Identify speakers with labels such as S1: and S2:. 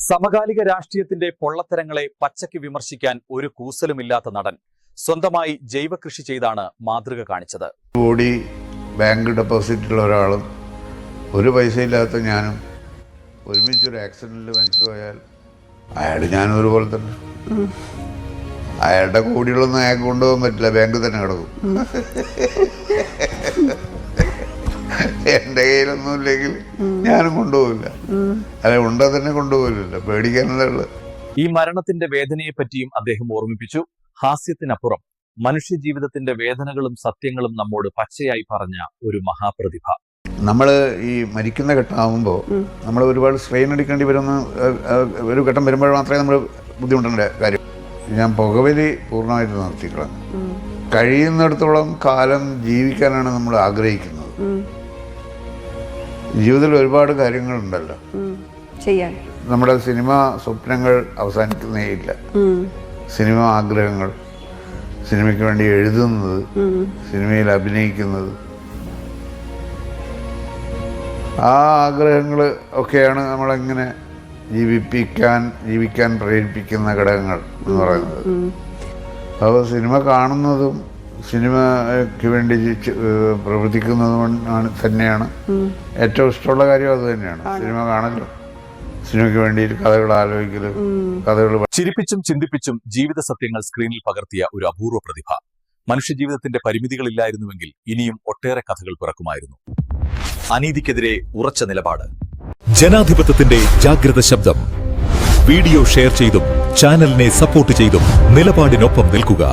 S1: സമകാലിക രാഷ്ട്രീയത്തിന്റെ പൊള്ളത്തരങ്ങളെ പച്ചയ്ക്ക് വിമർശിക്കാൻ ഒരു കൂസലുമില്ലാത്ത നടൻ സ്വന്തമായി ജൈവകൃഷി ചെയ്താണ് മാതൃക കാണിച്ചത്.
S2: കോടി ബാങ്ക് ഡെപ്പോസിറ്റുള്ള ഒരാളും ഒരു പൈസയില്ലാത്ത ഞാനും ഒരുമിച്ചൊരു ആക്സിഡന്റിൽ മരിച്ചുപോയാൽ ഞാനും ഒരുപോലെ തന്നെ. അയാളുടെ കോടികളൊന്നും അയാൾക്ക് കൊണ്ടുപോകാൻ പറ്റില്ല, ബാങ്കിൽ തന്നെ കിടക്കും. എൻ്റെ കയ്യിലൊന്നും ഇല്ലെങ്കിൽ ഞാനും കൊണ്ടുപോകില്ല, അല്ല ഉണ്ടാ തന്നെ കൊണ്ടുപോകില്ല, പേടിക്കാനുള്ളത്.
S1: ഈ മരണത്തിന്റെ വേദനയെ പറ്റിയും അദ്ദേഹം ഓർമ്മിപ്പിച്ചു. ഹാസ്യത്തിനപ്പുറം മനുഷ്യജീവിതത്തിന്റെ വേദനകളും സത്യങ്ങളും നമ്മോട് പച്ചയായി പറഞ്ഞ ഒരു മഹാപ്രതിഭ.
S2: നമ്മൾ ഈ മരിക്കുന്ന ഘട്ടമാകുമ്പോൾ നമ്മൾ ഒരുപാട് സ്ട്രെയിൻ എടുക്കേണ്ടി വരുന്ന ഒരു ഘട്ടം വരുമ്പോൾ മാത്രമേ നമ്മൾ ബുദ്ധിമുട്ടേണ്ട കാര്യം. ഞാൻ പുകവലി പൂർണ്ണമായിട്ട് നിർത്തിക്കളഞ്ഞു. കഴിയുന്നിടത്തോളം കാലം ജീവിക്കാനാണ് നമ്മൾ ആഗ്രഹിക്കുന്നത്. ജീവിതത്തിൽ ഒരുപാട് കാര്യങ്ങളുണ്ടല്ലോ
S3: ചെയ്യാൻ.
S2: നമ്മുടെ സിനിമ സ്വപ്നങ്ങൾ അവസാനിക്കുന്നേ ഇല്ല. സിനിമ ആഗ്രഹങ്ങൾ, സിനിമയ്ക്ക് വേണ്ടി എഴുതുന്നത്, സിനിമയിൽ അഭിനയിക്കുന്നത്, ആ ആഗ്രഹങ്ങൾ ഒക്കെയാണ് നമ്മളെങ്ങനെ ജീവിക്കാൻ പ്രേരിപ്പിക്കുന്ന ഘടകങ്ങൾ എന്ന് പറയുന്നത്. അപ്പോൾ സിനിമ കാണുന്നതും സിനിമയ്ക്ക് വേണ്ടി പ്രവർത്തിക്കുന്നതും തന്നെയാണ് ഏറ്റവും ഇഷ്ടമുള്ള കാര്യം. അത് തന്നെയാണ് സിനിമ കാണലും, സിനിമയ്ക്ക് വേണ്ടി കഥകൾ ആലോചിക്കലും, കഥകൾ
S1: ചിരിപ്പിച്ചും ചിന്തിപ്പിച്ചും ജീവിത സത്യങ്ങൾ സ്ക്രീനിൽ പകർത്തിയ ഒരു അപൂർവ പ്രതിഭ. മനുഷ്യജീവിതത്തിന്റെ പരിമിതികളില്ലായിരുന്നുവെങ്കിൽ ഇനിയും ഒട്ടേറെ കഥകൾ പിറക്കുമായിരുന്നു. അനീതിക്കെതിരെ ഉറച്ച നിലപാട്.
S4: ജനാധിപത്യത്തിന്റെ ജാഗ്രത ശബ്ദം. വീഡിയോ ഷെയർ ചെയ്തും ചാനലിനെ സപ്പോർട്ട് ചെയ്തും നിലപാടിനൊപ്പം നിൽക്കുക.